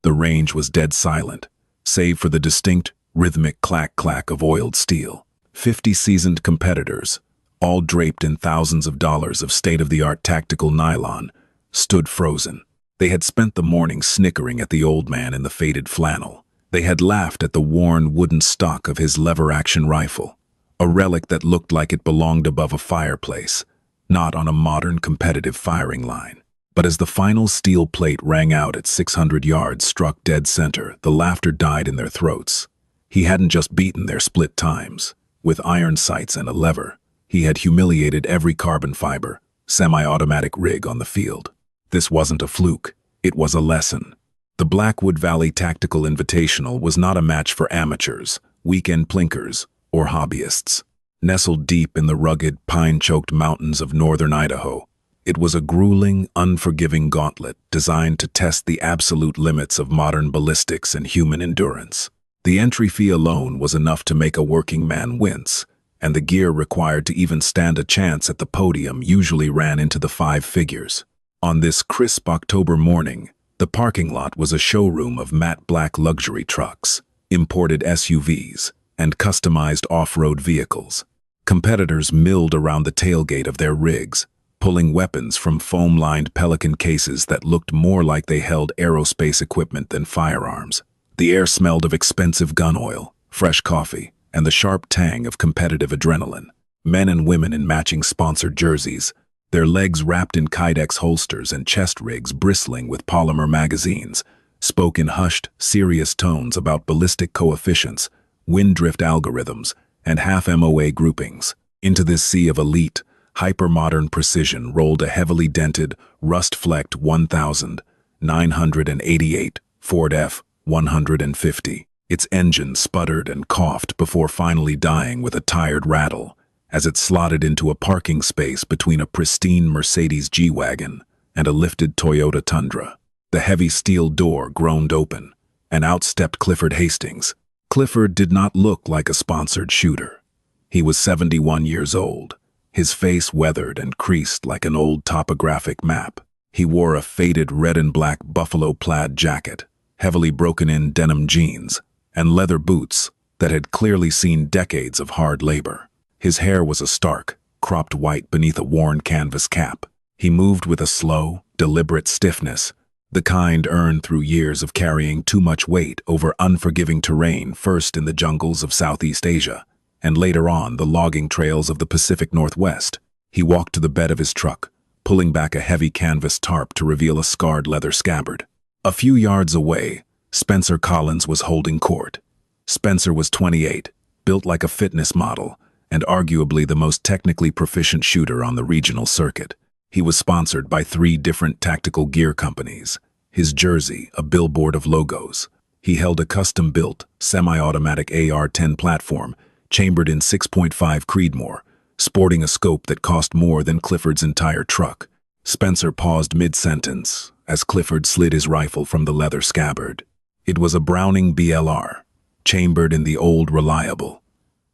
The range was dead silent, save for the distinct, rhythmic clack-clack of oiled steel. 50 seasoned competitors, all draped in thousands of dollars of state-of-the-art tactical nylon, stood frozen. They had spent the morning snickering at the old man in the faded flannel. They had laughed at the worn wooden stock of his lever-action rifle, a relic that looked like it belonged above a fireplace, not on a modern competitive firing line. But as the final steel plate rang out at 600 yards struck dead center, the laughter died in their throats. He hadn't just beaten their split times. With iron sights and a lever, he had humiliated every carbon fiber, semi-automatic rig on the field. This wasn't a fluke, it was a lesson. The Blackwood Valley Tactical Invitational was not a match for amateurs, weekend plinkers, or hobbyists. Nestled deep in the rugged, pine-choked mountains of northern Idaho, it was a grueling, unforgiving gauntlet designed to test the absolute limits of modern ballistics and human endurance. The entry fee alone was enough to make a working man wince, and the gear required to even stand a chance at the podium usually ran into the 5 figures. On this crisp October morning, the parking lot was a showroom of matte black luxury trucks, imported SUVs, and customized off-road vehicles. Competitors milled around the tailgate of their rigs, pulling weapons from foam-lined Pelican cases that looked more like they held aerospace equipment than firearms. The air smelled of expensive gun oil, fresh coffee, and the sharp tang of competitive adrenaline. Men and women in matching sponsored jerseys, their legs wrapped in Kydex holsters and chest rigs bristling with polymer magazines, spoke in hushed, serious tones about ballistic coefficients, wind drift algorithms, and half-MOA groupings. Into this sea of elite, hyper-modern precision rolled a heavily dented, rust-flecked 1988 Ford F-150. Its engine sputtered and coughed before finally dying with a tired rattle as it slotted into a parking space between a pristine Mercedes G-Wagon and a lifted Toyota Tundra. The heavy steel door groaned open, and out stepped Clifford Hastings. Clifford did not look like a sponsored shooter. He was 71 years old, his face weathered and creased like an old topographic map. He wore a faded red and black buffalo plaid jacket, heavily broken-in denim jeans, and leather boots that had clearly seen decades of hard labor. His hair was a stark, cropped white beneath a worn canvas cap. He moved with a slow, deliberate stiffness, the kind earned through years of carrying too much weight over unforgiving terrain, first in the jungles of Southeast Asia, and later on the logging trails of the Pacific Northwest. He walked to the bed of his truck, pulling back a heavy canvas tarp to reveal a scarred leather scabbard. A few yards away, Spencer Collins was holding court. Spencer was 28, built like a fitness model, and arguably the most technically proficient shooter on the regional circuit. He was sponsored by 3 different tactical gear companies. His jersey, a billboard of logos. He held a custom-built, semi-automatic AR-10 platform, chambered in 6.5 Creedmoor, sporting a scope that cost more than Clifford's entire truck. Spencer paused mid-sentence as Clifford slid his rifle from the leather scabbard. It was a Browning BLR, chambered in the old reliable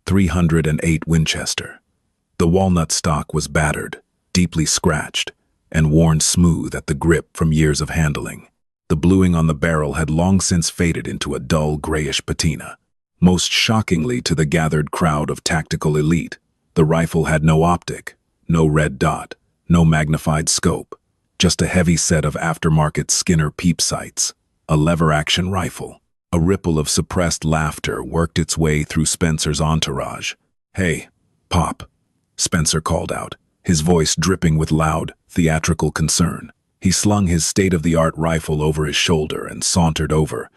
308 Winchester. The walnut stock was battered, deeply scratched, and worn smooth at the grip from years of handling. The bluing on the barrel had long since faded into a dull grayish patina. Most shockingly to the gathered crowd of tactical elite, the rifle had no optic, no red dot, no magnified scope, just a heavy set of aftermarket Skinner peep sights, a lever-action rifle. A ripple of suppressed laughter worked its way through Spencer's entourage. "Hey, Pop," Spencer called out, his voice dripping with loud, theatrical concern. He slung his state-of-the-art rifle over his shoulder and sauntered over,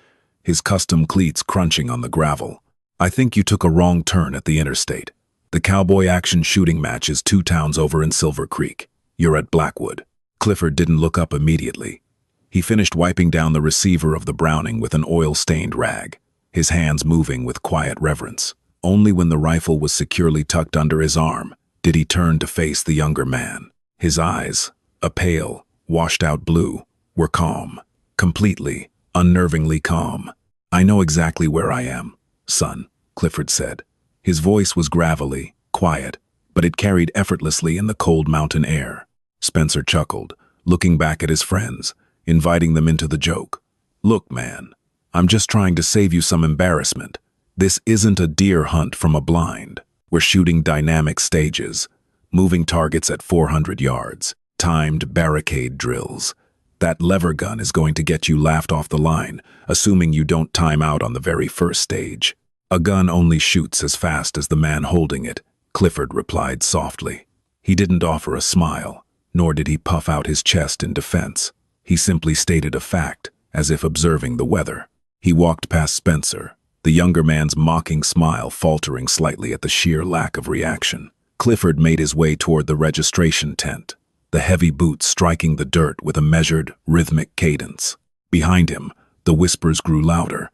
his custom cleats crunching on the gravel. "I think you took a wrong turn at the interstate. The cowboy action shooting match is 2 towns over in Silver Creek. You're at Blackwood." Clifford didn't look up immediately. He finished wiping down the receiver of the Browning with an oil-stained rag, his hands moving with quiet reverence. Only when the rifle was securely tucked under his arm did he turn to face the younger man. His eyes, a pale, washed-out blue, were calm, completely, unnervingly calm. "I know exactly where I am, son," Clifford said. His voice was gravelly, quiet, but it carried effortlessly in the cold mountain air. Spencer chuckled, looking back at his friends, inviting them into the joke. Look, man, I'm just trying to save you some embarrassment. This isn't a deer hunt from a blind. We're shooting dynamic stages, moving targets at 400 yards, timed barricade drills. That lever gun is going to get you laughed off the line, assuming you don't time out on the very first stage. A gun only shoots as fast as the man holding it, Clifford replied softly. He didn't offer a smile, nor did he puff out his chest in defense. He simply stated a fact, as if observing the weather. He walked past Spencer, the younger man's mocking smile faltering slightly at the sheer lack of reaction. Clifford made his way toward the registration tent, the heavy boots striking the dirt with a measured, rhythmic cadence. Behind him, the whispers grew louder.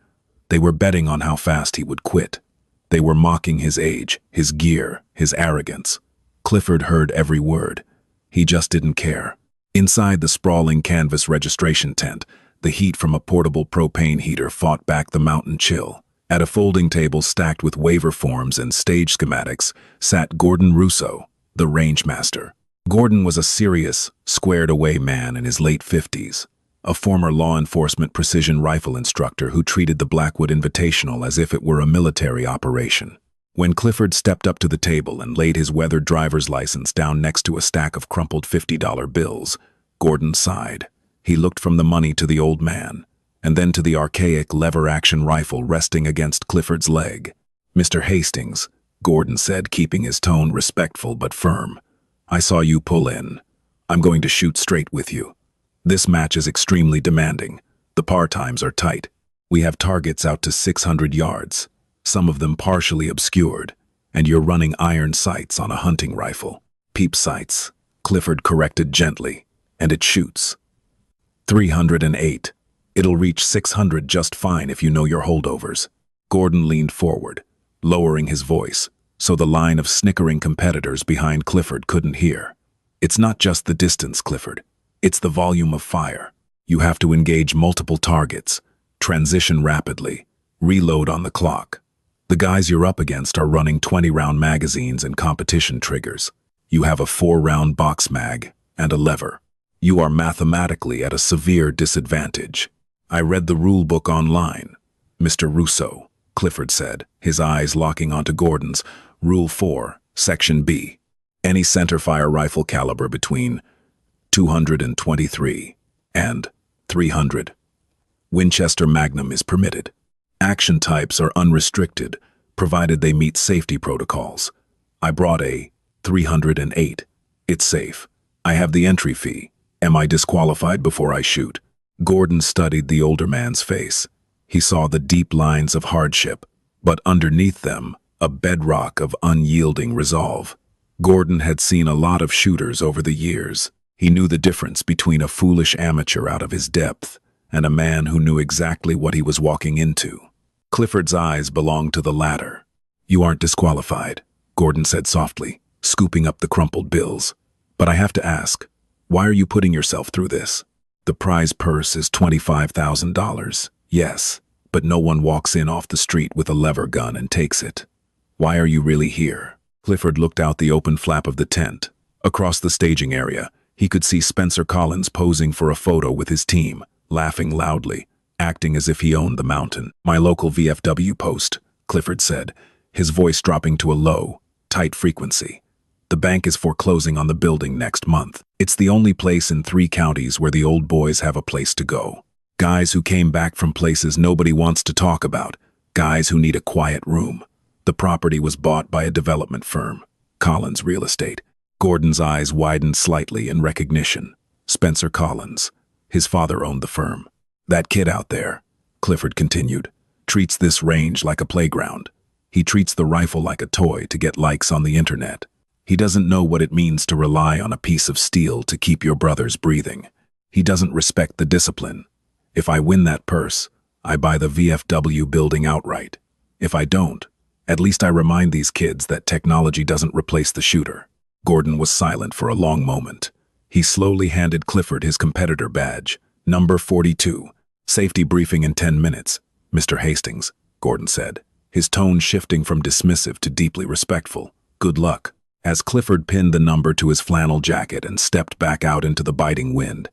They were betting on how fast he would quit. They were mocking his age, his gear, his arrogance. Clifford heard every word. He just didn't care. Inside the sprawling canvas registration tent, the heat from a portable propane heater fought back the mountain chill. At a folding table stacked with waiver forms and stage schematics sat Gordon Russo, the rangemaster. Gordon was a serious, squared-away man in his late 50s, a former law enforcement precision rifle instructor who treated the Blackwood Invitational as if it were a military operation. When Clifford stepped up to the table and laid his weathered driver's license down next to a stack of crumpled $50 bills, Gordon sighed. He looked from the money to the old man, and then to the archaic lever-action rifle resting against Clifford's leg. "Mr. Hastings," Gordon said, keeping his tone respectful but firm, "I saw you pull in. I'm going to shoot straight with you. This match is extremely demanding. The par times are tight. We have targets out to 600 yards, some of them partially obscured, and you're running iron sights on a hunting rifle." "Peep sights," Clifford corrected gently, "and it shoots. 308. It'll reach 600 just fine if you know your holdovers." Gordon leaned forward, lowering his voice, so the line of snickering competitors behind Clifford couldn't hear. "It's not just the distance, Clifford. It's the volume of fire. You have to engage multiple targets, transition rapidly, reload on the clock. The guys you're up against are running 20-round magazines and competition triggers. You have a 4-round box mag and a lever. You are mathematically at a severe disadvantage." "I read the rule book online, Mr. Russo," Clifford said, his eyes locking onto Gordon's. "Rule 4, Section B. Any centerfire rifle caliber between 223 and 300. Winchester Magnum is permitted. Action types are unrestricted, provided they meet safety protocols. I brought a 308. It's safe. I have the entry fee. Am I disqualified before I shoot?" Gordon studied the older man's face. He saw the deep lines of hardship, but underneath them, a bedrock of unyielding resolve. Gordon had seen a lot of shooters over the years. He knew the difference between a foolish amateur out of his depth and a man who knew exactly what he was walking into. Clifford's eyes belonged to the latter. "You aren't disqualified," Gordon said softly, scooping up the crumpled bills. "But I have to ask, why are you putting yourself through this? The prize purse is $25,000. Yes, but no one walks in off the street with a lever gun and takes it. Why are you really here?" Clifford looked out the open flap of the tent. Across the staging area, he could see Spencer Collins posing for a photo with his team, laughing loudly, acting as if he owned the mountain. "My local VFW post," Clifford said, his voice dropping to a low, tight frequency. "The bank is foreclosing on the building next month. It's the only place in 3 counties where the old boys have a place to go. Guys who came back from places nobody wants to talk about. Guys who need a quiet room. The property was bought by a development firm, Collins Real Estate." Gordon's eyes widened slightly in recognition. Spencer Collins. His father owned the firm. "That kid out there," Clifford continued, "treats this range like a playground. He treats the rifle like a toy to get likes on the internet. He doesn't know what it means to rely on a piece of steel to keep your brothers breathing. He doesn't respect the discipline. If I win that purse, I buy the VFW building outright. If I don't, at least I remind these kids that technology doesn't replace the shooter." Gordon was silent for a long moment. He slowly handed Clifford his competitor badge. "Number 42. Safety briefing in 10 minutes, Mr. Hastings," Gordon said, his tone shifting from dismissive to deeply respectful. "Good luck." As Clifford pinned the number to his flannel jacket and stepped back out into the biting wind,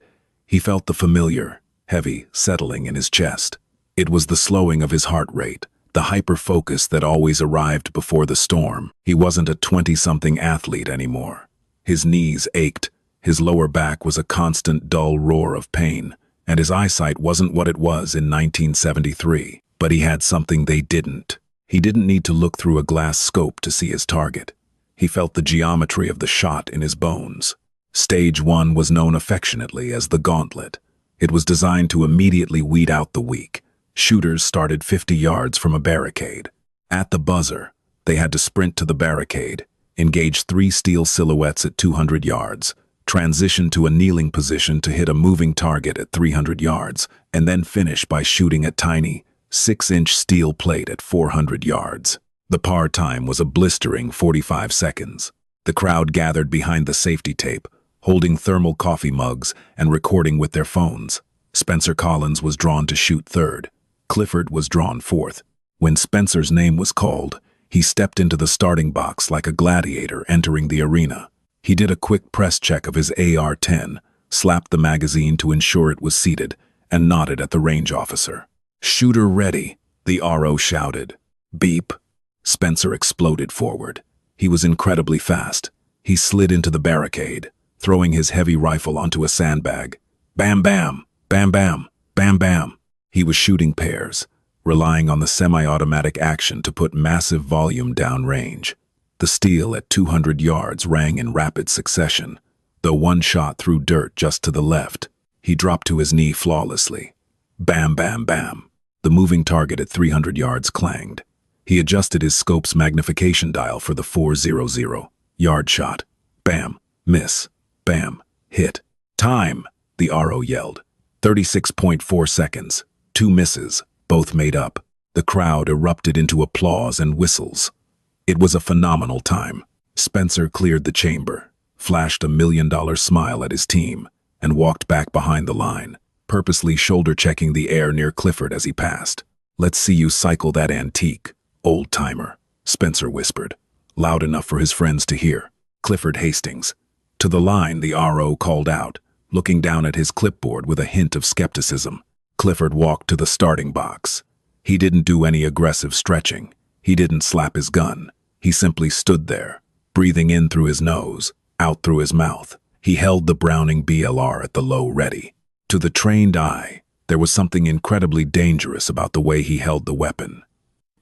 he felt the familiar, heavy, settling in his chest. It was the slowing of his heart rate, the hyper-focus that always arrived before the storm. He wasn't a 20-something athlete anymore. His knees ached, his lower back was a constant dull roar of pain, and his eyesight wasn't what it was in 1973. But he had something they didn't. He didn't need to look through a glass scope to see his target. He felt the geometry of the shot in his bones. Stage 1 was known affectionately as the gauntlet. It was designed to immediately weed out the weak. Shooters started 50 yards from a barricade. At the buzzer, they had to sprint to the barricade, engage 3 steel silhouettes at 200 yards, transition to a kneeling position to hit a moving target at 300 yards, and then finish by shooting a tiny, 6-inch steel plate at 400 yards. The par time was a blistering 45 seconds. The crowd gathered behind the safety tape, holding thermal coffee mugs and recording with their phones. Spencer Collins was drawn to shoot third. Clifford was drawn fourth. When Spencer's name was called, he stepped into the starting box like a gladiator entering the arena. He did a quick press check of his AR-10, slapped the magazine to ensure it was seated, and nodded at the range officer. "Shooter ready," the RO shouted. Beep. Spencer exploded forward. He was incredibly fast. He slid into the barricade, throwing his heavy rifle onto a sandbag. Bam bam, bam bam, bam bam. He was shooting pairs, relying on the semi-automatic action to put massive volume downrange. The steel at 200 yards rang in rapid succession, though one shot threw dirt just to the left. He dropped to his knee flawlessly. Bam bam bam. The moving target at 300 yards clanged. He adjusted his scope's magnification dial for the 400-yard shot. Bam, miss, bam, hit. Time, the RO yelled. 36.4 seconds. 2 misses, both made up. The crowd erupted into applause and whistles. It was a phenomenal time. Spencer cleared the chamber, flashed a $1 million smile at his team, and walked back behind the line, purposely shoulder-checking the air near Clifford as he passed. "Let's see you cycle that antique, old-timer," Spencer whispered, loud enough for his friends to hear. Clifford Hastings. To the line, the RO called out, looking down at his clipboard with a hint of skepticism. Clifford walked to the starting box. He didn't do any aggressive stretching. He didn't slap his gun. He simply stood there, breathing in through his nose, out through his mouth. He held the Browning BLR at the low ready. To the trained eye, there was something incredibly dangerous about the way he held the weapon.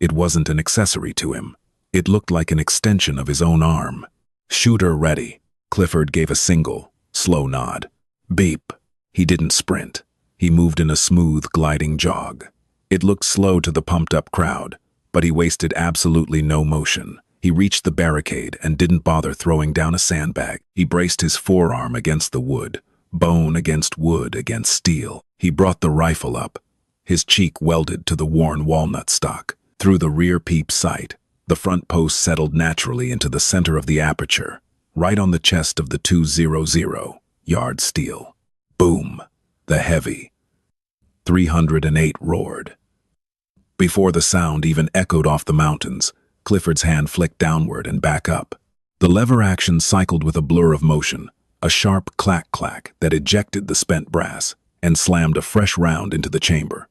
It wasn't an accessory to him. It looked like an extension of his own arm. "Shooter ready." Clifford gave a single, slow nod. Beep. He didn't sprint. He moved in a smooth, gliding jog. It looked slow to the pumped-up crowd, but he wasted absolutely no motion. He reached the barricade and didn't bother throwing down a sandbag. He braced his forearm against the wood, bone against wood against steel. He brought the rifle up, his cheek welded to the worn walnut stock. Through the rear peep sight, the front post settled naturally into the center of the aperture, right on the chest of the 200-yard steel. Boom! The heavy 308 roared. Before the sound even echoed off the mountains, Clifford's hand flicked downward and back up. The lever action cycled with a blur of motion, a sharp clack-clack that ejected the spent brass and slammed a fresh round into the chamber.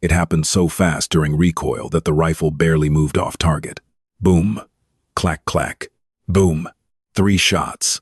It happened so fast during recoil that the rifle barely moved off target. Boom. Clack-clack. Boom. 3 shots.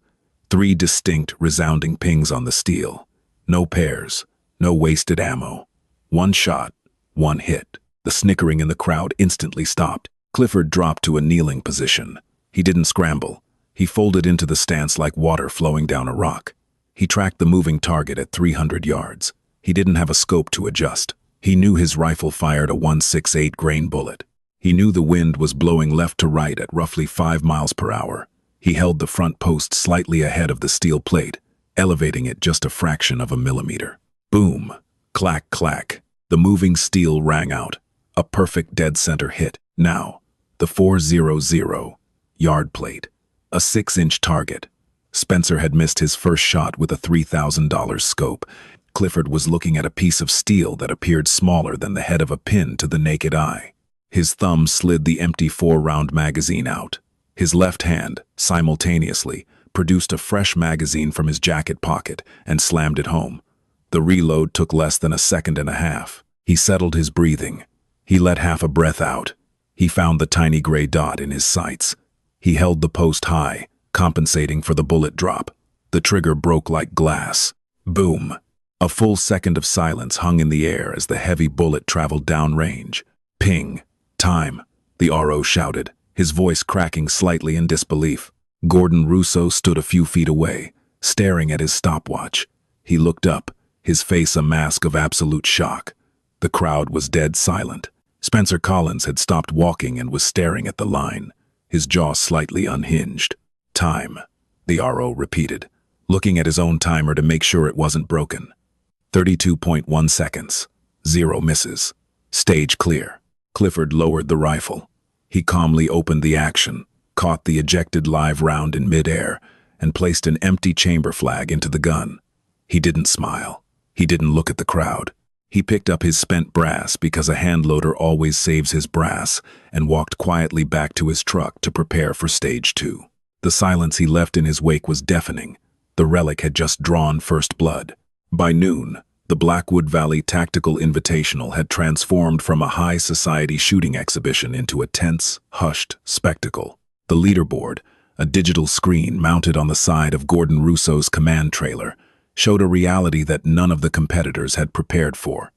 3 distinct, resounding pings on the steel. No pairs. No wasted ammo. 1 shot. 1 hit. The snickering in the crowd instantly stopped. Clifford dropped to a kneeling position. He didn't scramble. He folded into the stance like water flowing down a rock. He tracked the moving target at 300 yards. He didn't have a scope to adjust. He knew his rifle fired a 168 grain bullet. He knew the wind was blowing left to right at roughly 5 miles per hour. He held the front post slightly ahead of the steel plate, elevating it just a fraction of a millimeter. Boom. Clack, clack. The moving steel rang out. A perfect dead center hit. Now, the 400-yard plate. A 6-inch target. Spencer had missed his first shot with a $3,000 scope. Clifford was looking at a piece of steel that appeared smaller than the head of a pin to the naked eye. His thumb slid the empty 4-round magazine out. His left hand, simultaneously, produced a fresh magazine from his jacket pocket and slammed it home. The reload took less than a second and a half. He settled his breathing. He let half a breath out. He found the tiny gray dot in his sights. He held the post high, compensating for the bullet drop. The trigger broke like glass. Boom! A full second of silence hung in the air as the heavy bullet traveled downrange. Ping! Time! The RO shouted, his voice cracking slightly in disbelief. Gordon Russo stood a few feet away, staring at his stopwatch. He looked up, his face a mask of absolute shock. The crowd was dead silent. Spencer Collins had stopped walking and was staring at the line, his jaw slightly unhinged. Time, the RO repeated, looking at his own timer to make sure it wasn't broken. 32.1 seconds. 0 misses. Stage clear. Clifford lowered the rifle. He calmly opened the action, caught the ejected live round in midair, and placed an empty chamber flag into the gun. He didn't smile. He didn't look at the crowd. He picked up his spent brass because a handloader always saves his brass and walked quietly back to his truck to prepare for stage 2. The silence he left in his wake was deafening. The relic had just drawn first blood. By noon, the Blackwood Valley Tactical Invitational had transformed from a high society shooting exhibition into a tense, hushed spectacle. The leaderboard, a digital screen mounted on the side of Gordon Russo's command trailer, showed a reality that none of the competitors had prepared for.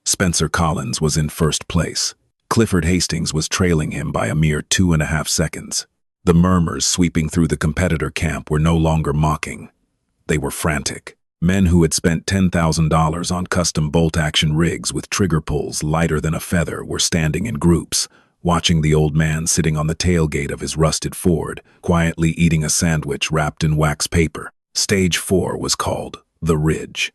Spencer Collins was in first place. Clifford Hastings was trailing him by a mere 2.5 seconds. The murmurs sweeping through the competitor camp were no longer mocking. They were frantic. Men who had spent $10,000 on custom bolt-action rigs with trigger pulls lighter than a feather were standing in groups, watching the old man sitting on the tailgate of his rusted Ford, quietly eating a sandwich wrapped in wax paper. Stage 4 was called The Ridge.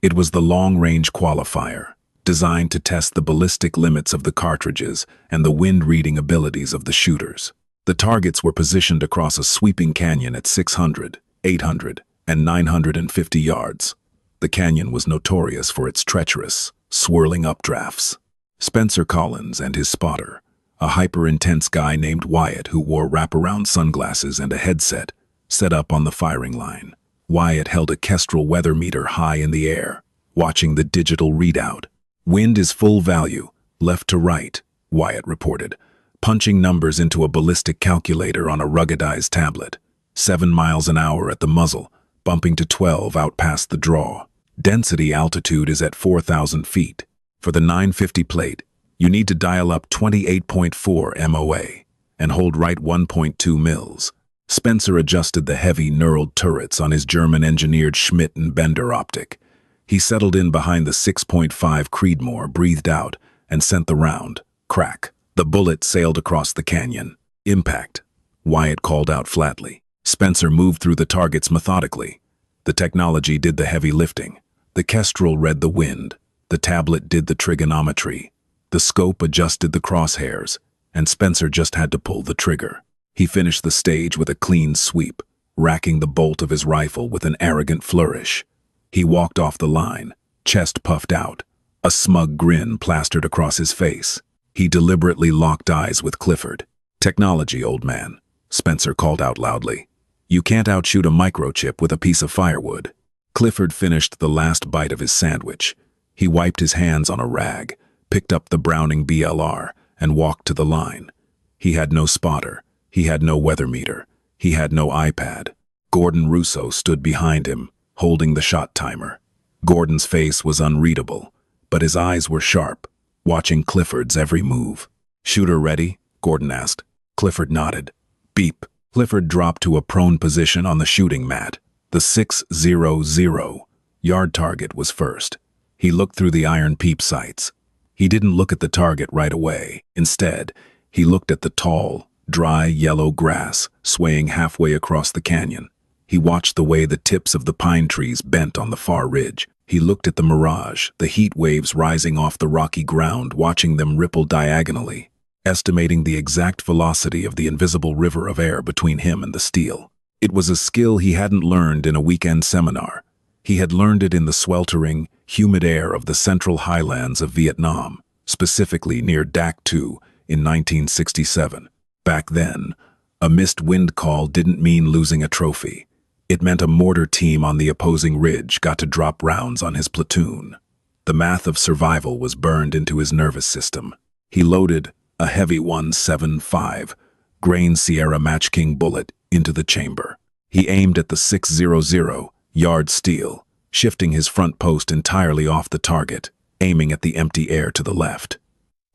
It was the long-range qualifier, designed to test the ballistic limits of the cartridges and the wind-reading abilities of the shooters. The targets were positioned across a sweeping canyon at 600, 800, and 950 yards. The canyon was notorious for its treacherous, swirling updrafts. Spencer Collins and his spotter, a hyper-intense guy named Wyatt who wore wraparound sunglasses and a headset, set up on the firing line. Wyatt held a Kestrel weather meter high in the air, watching the digital readout. Wind is full value, left to right, Wyatt reported, punching numbers into a ballistic calculator on a ruggedized tablet. 7 miles an hour at the muzzle, bumping to 12 out past the draw. Density altitude is at 4,000 feet. For the 950 plate, you need to dial up 28.4 MOA and hold right 1.2 mils. Spencer adjusted the heavy knurled turrets on his German-engineered Schmidt and Bender optic. He settled in behind the 6.5 Creedmoor, breathed out, and sent the round. Crack. The bullet sailed across the canyon. Impact. Wyatt called out flatly. Spencer moved through the targets methodically. The technology did the heavy lifting. The Kestrel read the wind. The tablet did the trigonometry. The scope adjusted the crosshairs, and Spencer just had to pull the trigger. He finished the stage with a clean sweep, racking the bolt of his rifle with an arrogant flourish. He walked off the line, chest puffed out, a smug grin plastered across his face. He deliberately locked eyes with Clifford. "Technology, old man," Spencer called out loudly. "You can't outshoot a microchip with a piece of firewood." Clifford finished the last bite of his sandwich. He wiped his hands on a rag, picked up the Browning BLR, and walked to the line. He had no spotter. He had no weather meter. He had no iPad. Gordon Russo stood behind him, holding the shot timer. Gordon's face was unreadable, but his eyes were sharp, watching Clifford's every move. "Shooter ready?" Gordon asked. Clifford nodded. Beep. Clifford dropped to a prone position on the shooting mat. The 600 yard target was first. He looked through the iron peep sights. He didn't look at the target right away. Instead, he looked at the tall, dry yellow grass swaying halfway across the canyon. He watched the way the tips of the pine trees bent on the far ridge. He looked at the mirage, the heat waves rising off the rocky ground, watching them ripple diagonally, estimating the exact velocity of the invisible river of air between him and the steel. It was a skill he hadn't learned in a weekend seminar. He had learned it in the sweltering, humid air of the central highlands of Vietnam, specifically near Dak Tu in 1967. Back then, a missed wind call didn't mean losing a trophy. It meant a mortar team on the opposing ridge got to drop rounds on his platoon. The math of survival was burned into his nervous system. He loaded a heavy 175 grain Sierra Match King bullet into the chamber. He aimed at the 600-yard steel, shifting his front post entirely off the target, aiming at the empty air to the left.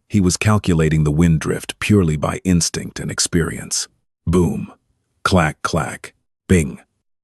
He was calculating the wind drift purely by instinct and experience. Boom. Clack, clack. Bing.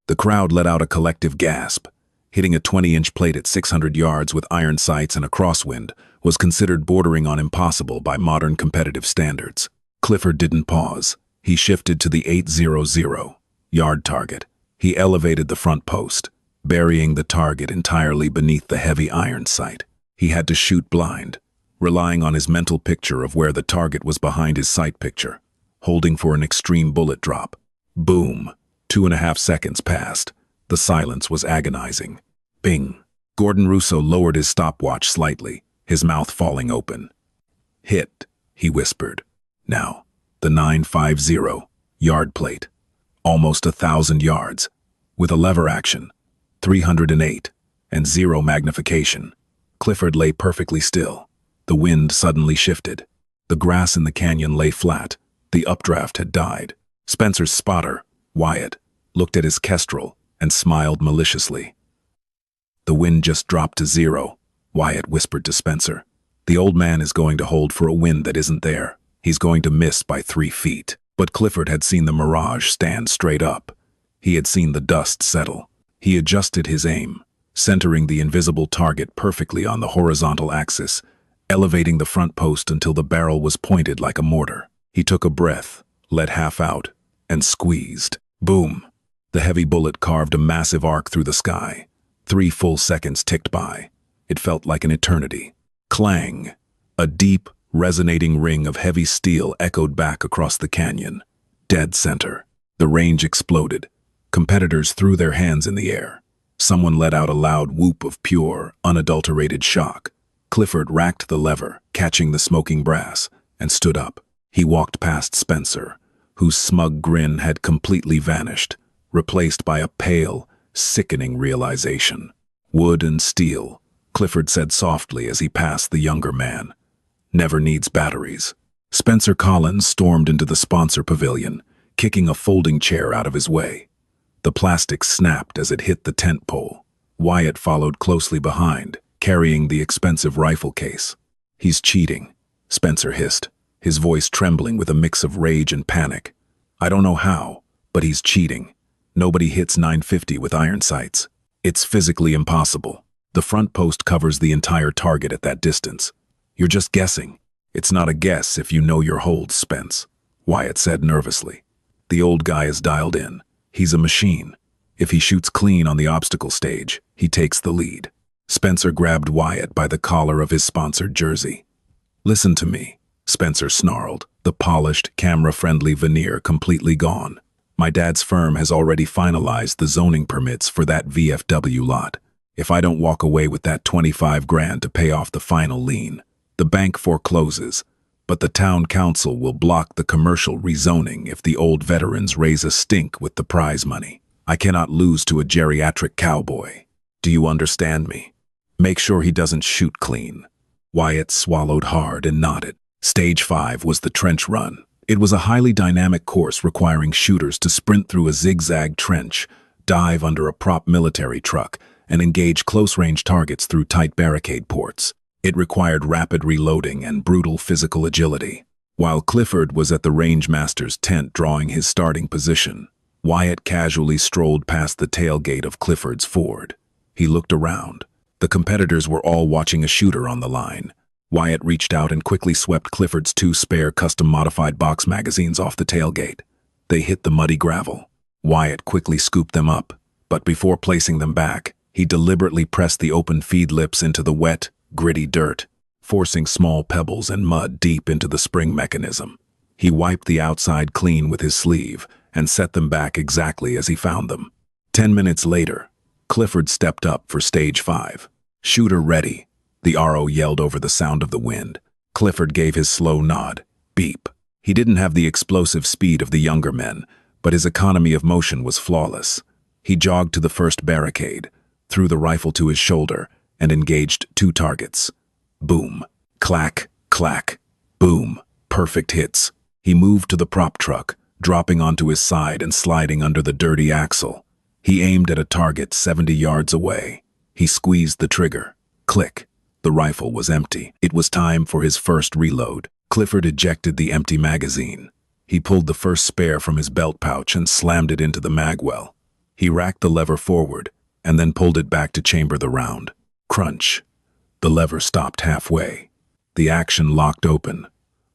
The crowd let out a collective gasp. Hitting a 20-inch plate at 600 yards with iron sights and a crosswind was considered bordering on impossible by modern competitive standards. Clifford didn't pause. He shifted to the 800-yard target. He elevated the front post, burying the target entirely beneath the heavy iron sight. He had to shoot blind, relying on his mental picture of where the target was behind his sight picture, holding for an extreme bullet drop. Boom. 2.5 seconds passed. The silence was agonizing. Bing. Gordon Russo lowered his stopwatch slightly, his mouth falling open. Hit, he whispered. Now, the 950-yard plate. Almost 1,000 yards. With a lever action. 308. And 0 magnification. Clifford lay perfectly still. The wind suddenly shifted. The grass in the canyon lay flat. The updraft had died. Spencer's spotter, Wyatt, looked at his kestrel and smiled maliciously. "The wind just dropped to 0, Wyatt whispered to Spencer. "The old man is going to hold for a wind that isn't there. He's going to miss by 3 feet. But Clifford had seen the mirage stand straight up. He had seen the dust settle. He adjusted his aim, centering the invisible target perfectly on the horizontal axis, elevating the front post until the barrel was pointed like a mortar. He took a breath, let half out, and squeezed. Boom! The heavy bullet carved a massive arc through the sky. 3 full seconds ticked by. It felt like an eternity. Clang! A deep, resonating ring of heavy steel echoed back across the canyon. Dead center. The range exploded. Competitors threw their hands in the air. Someone let out a loud whoop of pure, unadulterated shock. Clifford racked the lever, catching the smoking brass, and stood up. He walked past Spencer, whose smug grin had completely vanished, replaced by a pale, sickening realization. "Wood and steel," Clifford said softly as he passed the younger man. "Never needs batteries." Spencer Collins stormed into the sponsor pavilion, kicking a folding chair out of his way. The plastic snapped as it hit the tent pole. Wyatt followed closely behind, carrying the expensive rifle case. "He's cheating," Spencer hissed, his voice trembling with a mix of rage and panic. "I don't know how, but he's cheating. Nobody hits 950 with iron sights. It's physically impossible. The front post covers the entire target at that distance. You're just guessing." "It's not a guess if you know your holds, Spence," Wyatt said nervously. "The old guy is dialed in. He's a machine. If he shoots clean on the obstacle stage, he takes the lead." Spencer grabbed Wyatt by the collar of his sponsored jersey. "Listen to me," Spencer snarled, the polished, camera-friendly veneer completely gone. "My dad's firm has already finalized the zoning permits for that VFW lot. If I don't walk away with that 25 grand to pay off the final lien, the bank forecloses, but the town council will block the commercial rezoning if the old veterans raise a stink with the prize money. I cannot lose to a geriatric cowboy. Do you understand me? Make sure he doesn't shoot clean." Wyatt swallowed hard and nodded. Stage 5 was the trench run. It was a highly dynamic course requiring shooters to sprint through a zigzag trench, dive under a prop military truck, and engage close-range targets through tight barricade ports. It required rapid reloading and brutal physical agility. While Clifford was at the range master's tent drawing his starting position, Wyatt casually strolled past the tailgate of Clifford's Ford. He looked around. The competitors were all watching a shooter on the line. Wyatt reached out and quickly swept Clifford's 2 spare custom-modified box magazines off the tailgate. They hit the muddy gravel. Wyatt quickly scooped them up, but before placing them back, he deliberately pressed the open feed lips into the wet, gritty dirt, forcing small pebbles and mud deep into the spring mechanism. He wiped the outside clean with his sleeve and set them back exactly as he found them. 10 minutes later, Clifford stepped up for stage 5. "Shooter ready," the RO yelled over the sound of the wind. Clifford gave his slow nod. Beep. He didn't have the explosive speed of the younger men, but his economy of motion was flawless. He jogged to the first barricade, threw the rifle to his shoulder, and engaged 2 targets. Boom. Clack, clack. Boom. Perfect hits. He moved to the prop truck, dropping onto his side and sliding under the dirty axle. He aimed at a target 70 yards away. He squeezed the trigger. Click. The rifle was empty. It was time for his first reload. Clifford ejected the empty magazine. He pulled the first spare from his belt pouch and slammed it into the magwell. He racked the lever forward and then pulled it back to chamber the round. Crunch. The lever stopped halfway. The action locked open.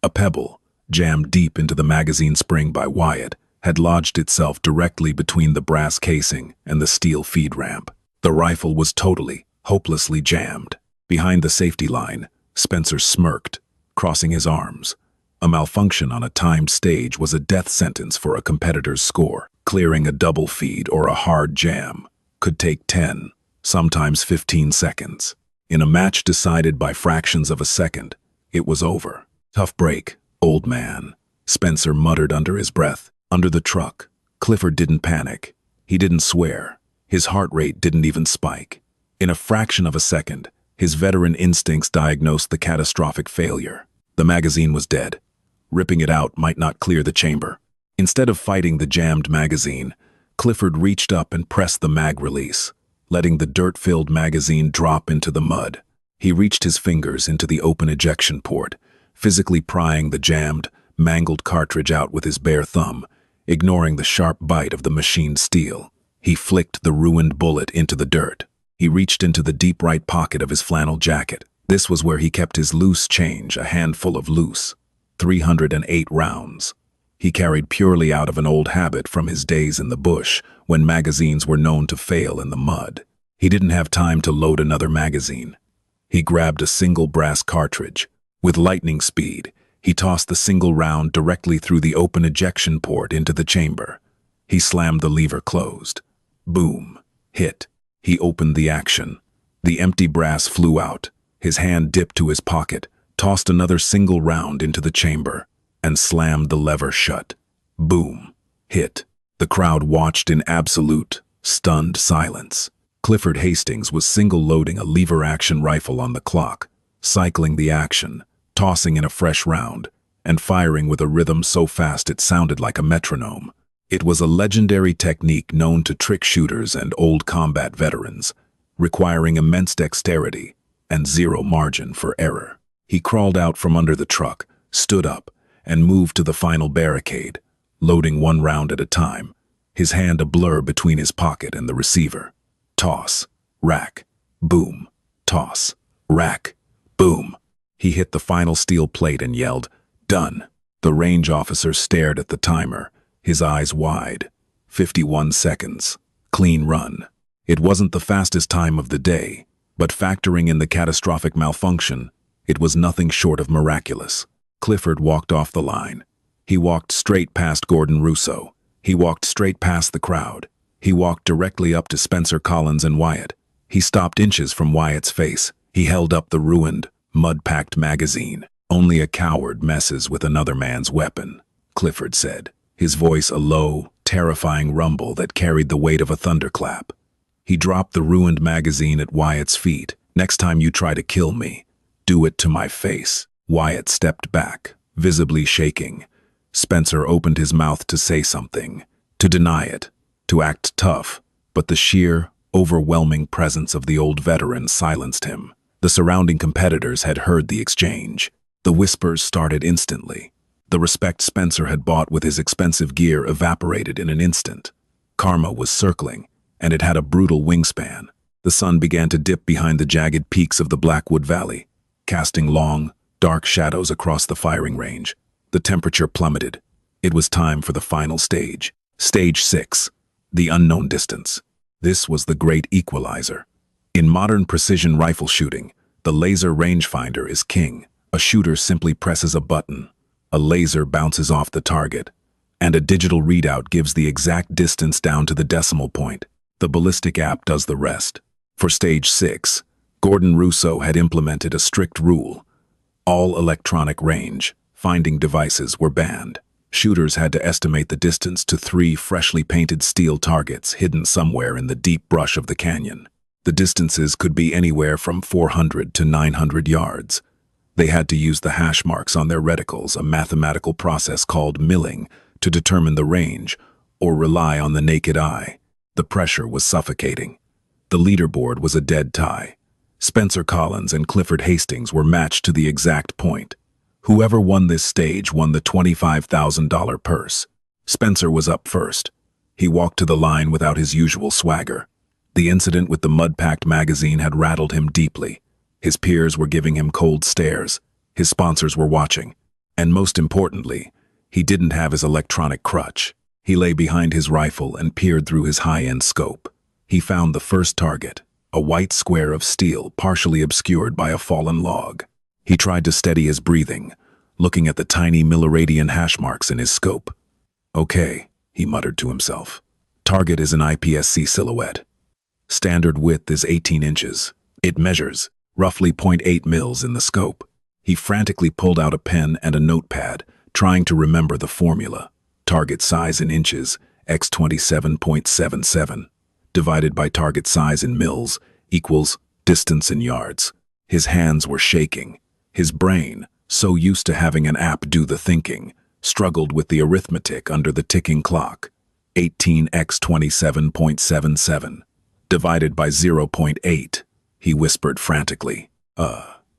A pebble, jammed deep into the magazine spring by Wyatt, had lodged itself directly between the brass casing and the steel feed ramp. The rifle was totally, hopelessly jammed. Behind the safety line, Spencer smirked, crossing his arms. A malfunction on a timed stage was a death sentence for a competitor's score. Clearing a double feed or a hard jam could take 10, sometimes 15 seconds. In a match decided by fractions of a second, it was over. Tough break, old man, Spencer muttered under his breath. Under the truck, Clifford didn't panic. He didn't swear. His heart rate didn't even spike. In a fraction of a second, his veteran instincts diagnosed the catastrophic failure. The magazine was dead. Ripping it out might not clear the chamber. Instead of fighting the jammed magazine, Clifford reached up and pressed the mag release, letting the dirt-filled magazine drop into the mud. He reached his fingers into the open ejection port, physically prying the jammed, mangled cartridge out with his bare thumb, ignoring the sharp bite of the machined steel. He flicked the ruined bullet into the dirt. He reached into the deep right pocket of his flannel jacket. This was where he kept his loose change, a handful of loose, 308 rounds. He carried purely out of an old habit from his days in the bush, when magazines were known to fail in the mud. He didn't have time to load another magazine. He grabbed a single brass cartridge. With lightning speed, he tossed the single round directly through the open ejection port into the chamber. He slammed the lever closed. Boom. Hit. He opened the action. The empty brass flew out. His hand dipped to his pocket, tossed another single round into the chamber, and slammed the lever shut. Boom. Hit. The crowd watched in absolute, stunned silence. Clifford Hastings was single-loading a lever-action rifle on the clock, cycling the action, tossing in a fresh round, and firing with a rhythm so fast it sounded like a metronome. It was a legendary technique known to trick shooters and old combat veterans, requiring immense dexterity and zero margin for error. He crawled out from under the truck, stood up, and moved to the final barricade, loading one round at a time, his hand a blur between his pocket and the receiver. Toss, rack, boom, toss, rack, boom. He hit the final steel plate and yelled, "Done." The range officer stared at the timer, his eyes wide. 51 seconds. Clean run. It wasn't the fastest time of the day, but factoring in the catastrophic malfunction, it was nothing short of miraculous. Clifford walked off the line. He walked straight past Gordon Russo. He walked straight past the crowd. He walked directly up to Spencer Collins and Wyatt. He stopped inches from Wyatt's face. He held up the ruined, mud-packed magazine. "Only a coward messes with another man's weapon," Clifford said, his voice a low, terrifying rumble that carried the weight of a thunderclap. He dropped the ruined magazine at Wyatt's feet. "Next time you try to kill me, do it to my face." Wyatt stepped back, visibly shaking. Spencer opened his mouth to say something, to deny it, to act tough, but the sheer, overwhelming presence of the old veteran silenced him. The surrounding competitors had heard the exchange. The whispers started instantly. The respect Spencer had bought with his expensive gear evaporated in an instant. Karma was circling, and it had a brutal wingspan. The sun began to dip behind the jagged peaks of the Blackwood Valley, casting long, dark shadows across the firing range. The temperature plummeted. It was time for the final stage. Stage 6. The unknown distance. This was the great equalizer. In modern precision rifle shooting, the laser rangefinder is king. A shooter simply presses a button. A laser bounces off the target, and a digital readout gives the exact distance down to the decimal point. The ballistic app does the rest. For Stage 6, Gordon Russo had implemented a strict rule. All electronic range finding devices were banned. Shooters had to estimate the distance to 3 freshly painted steel targets hidden somewhere in the deep brush of the canyon. The distances could be anywhere from 400 to 900 yards. They had to use the hash marks on their reticles, a mathematical process called milling, to determine the range, or rely on the naked eye. The pressure was suffocating. The leaderboard was a dead tie. Spencer Collins and Clifford Hastings were matched to the exact point. Whoever won this stage won the $25,000 purse. Spencer was up first. He walked to the line without his usual swagger. The incident with the mud-packed magazine had rattled him deeply. His peers were giving him cold stares. His sponsors were watching. And most importantly, he didn't have his electronic crutch. He lay behind his rifle and peered through his high-end scope. He found the first target, a white square of steel partially obscured by a fallen log. He tried to steady his breathing, looking at the tiny milliradian hash marks in his scope. "Okay," he muttered to himself. "Target is an IPSC silhouette. Standard width is 18 inches. It measures roughly 0.8 mils in the scope." He frantically pulled out a pen and a notepad, trying to remember the formula. Target size in inches, x 27.77, divided by target size in mils, equals distance in yards. His hands were shaking. His brain, so used to having an app do the thinking, struggled with the arithmetic under the ticking clock. 18x 27.77, divided by 0.8, he whispered frantically.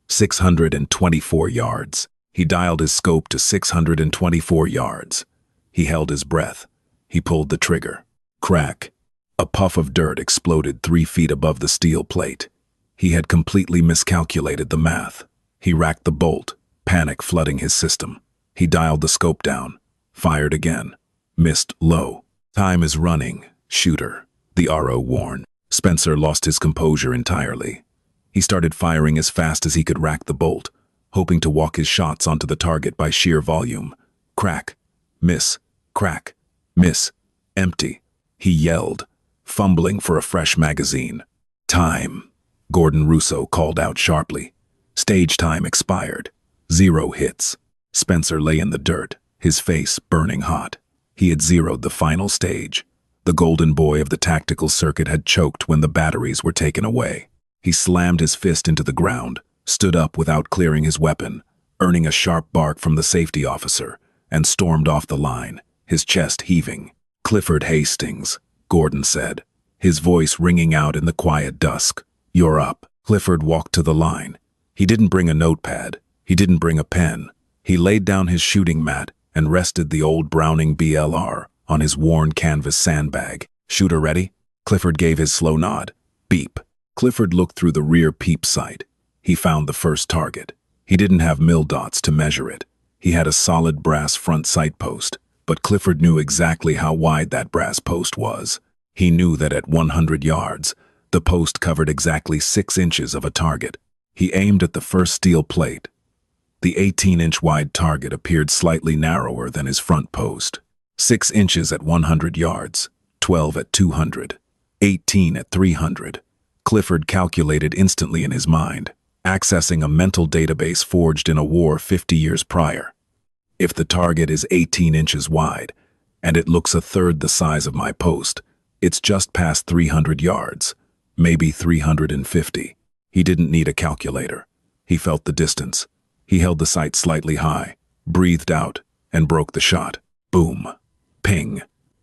624 yards. He dialed his scope to 624 yards. He held his breath. He pulled the trigger. Crack. A puff of dirt exploded 3 feet above the steel plate. He had completely miscalculated the math. He racked the bolt, panic flooding his system. He dialed the scope down, fired again, missed low. "Time is running, shooter," the RO warned. Spencer lost his composure entirely. He started firing as fast as he could rack the bolt, hoping to walk his shots onto the target by sheer volume. Crack, miss, crack, miss, empty. He yelled, fumbling for a fresh magazine. "Time," Gordon Russo called out sharply. Stage time expired. 0 hits. Spencer lay in the dirt, his face burning hot. He had zeroed the final stage. The golden boy of the tactical circuit had choked when the batteries were taken away. He slammed his fist into the ground, stood up without clearing his weapon, earning a sharp bark from the safety officer, and stormed off the line, his chest heaving. "Clifford Hastings," Gordon said, his voice ringing out in the quiet dusk. "You're up." Clifford walked to the line. He didn't bring a notepad. He didn't bring a pen. He laid down his shooting mat and rested the old Browning BLR on his worn canvas sandbag. "Shooter ready?" Clifford gave his slow nod. Beep. Clifford looked through the rear peep sight. He found the first target. He didn't have mil dots to measure it. He had a solid brass front sight post, but Clifford knew exactly how wide that brass post was. He knew that at 100 yards, the post covered exactly 6 inches of a target. He aimed at the first steel plate. The 18-inch wide target appeared slightly narrower than his front post. 6 inches at 100 yards, 12 at 200, 18 at 300. Clifford calculated instantly in his mind, accessing a mental database forged in a war 50 years prior. If the target is 18 inches wide, and it looks a third the size of my post, it's just past 300 yards, maybe 350. He didn't need a calculator. He felt the distance. He held the sight slightly high, breathed out, and broke the shot. Boom. Ping.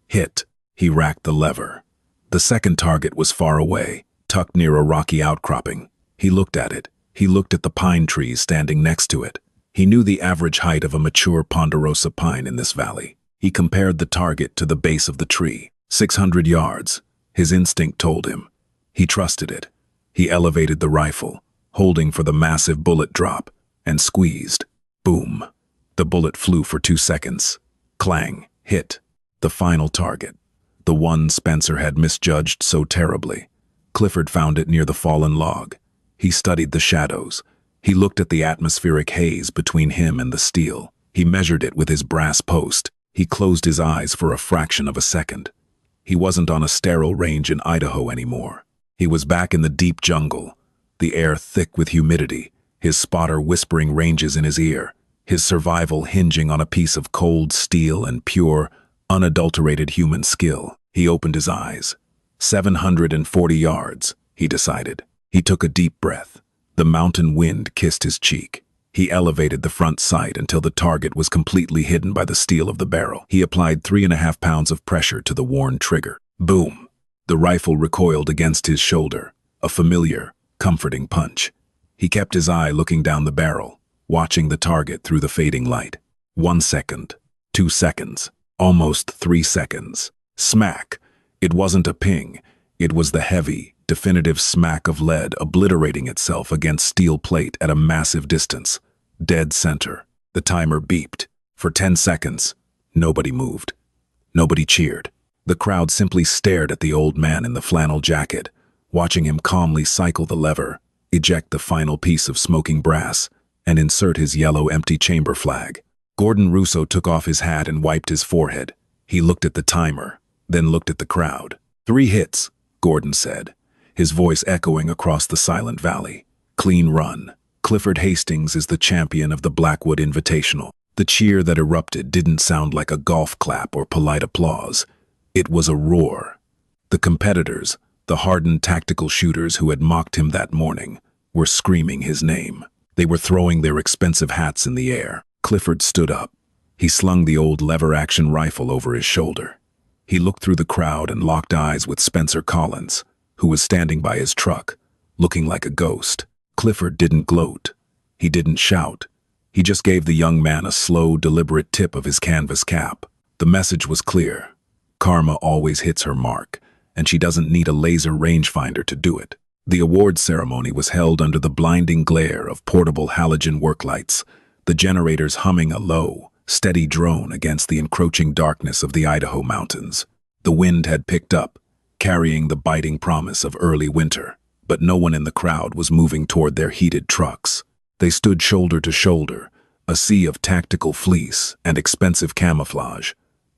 Hit. He racked the lever. The second target was far away, tucked near a rocky outcropping. He looked at it. He looked at the pine trees standing next to it. He knew the average height of a mature ponderosa pine in this valley. He compared the target to the base of the tree. 600 yards. His instinct told him. He trusted it. He elevated the rifle, holding for the massive bullet drop, and squeezed. Boom. The bullet flew for 2 seconds. Clang. Hit. The final target. The one Spencer had misjudged so terribly. Clifford found it near the fallen log. He studied the shadows. He looked at the atmospheric haze between him and the steel. He measured it with his brass post. He closed his eyes for a fraction of a second. He wasn't on a sterile range in Idaho anymore. He was back in the deep jungle, the air thick with humidity, his spotter whispering ranges in his ear. his survival hinging on a piece of cold steel and pure, unadulterated human skill. He opened his eyes. 740 yards, he decided. He took a deep breath. The mountain wind kissed his cheek. He elevated the front sight until the target was completely hidden by the steel of the barrel. He applied 3.5 pounds of pressure to the worn trigger. Boom! The rifle recoiled against his shoulder, a familiar, comforting punch. He kept his eye looking down the barrel, watching the target through the fading light. 1 second, 2 seconds, almost 3 seconds. Smack! It wasn't a ping. It was the heavy, definitive smack of lead obliterating itself against steel plate at a massive distance. Dead center. The timer beeped. For 10 seconds, nobody moved. Nobody cheered. The crowd simply stared at the old man in the flannel jacket, watching him calmly cycle the lever, eject the final piece of smoking brass, and insert his yellow empty chamber flag. Gordon Russo took off his hat and wiped his forehead. He looked at the timer, then looked at the crowd. 3 hits, Gordon said, his voice echoing across the silent valley. Clean run. Clifford Hastings is the champion of the Blackwood Invitational. The cheer that erupted didn't sound like a golf clap or polite applause. It was a roar. The competitors, the hardened tactical shooters who had mocked him that morning, were screaming his name. They were throwing their expensive hats in the air. Clifford stood up. He slung the old lever-action rifle over his shoulder. He looked through the crowd and locked eyes with Spencer Collins, who was standing by his truck, looking like a ghost. Clifford didn't gloat. He didn't shout. He just gave the young man a slow, deliberate tip of his canvas cap. The message was clear. Karma always hits her mark, and she doesn't need a laser rangefinder to do it. The awards ceremony was held under the blinding glare of portable halogen work lights, the generators humming a low, steady drone against the encroaching darkness of the Idaho mountains. The wind had picked up, carrying the biting promise of early winter, but no one in the crowd was moving toward their heated trucks. They stood shoulder to shoulder, a sea of tactical fleece and expensive camouflage,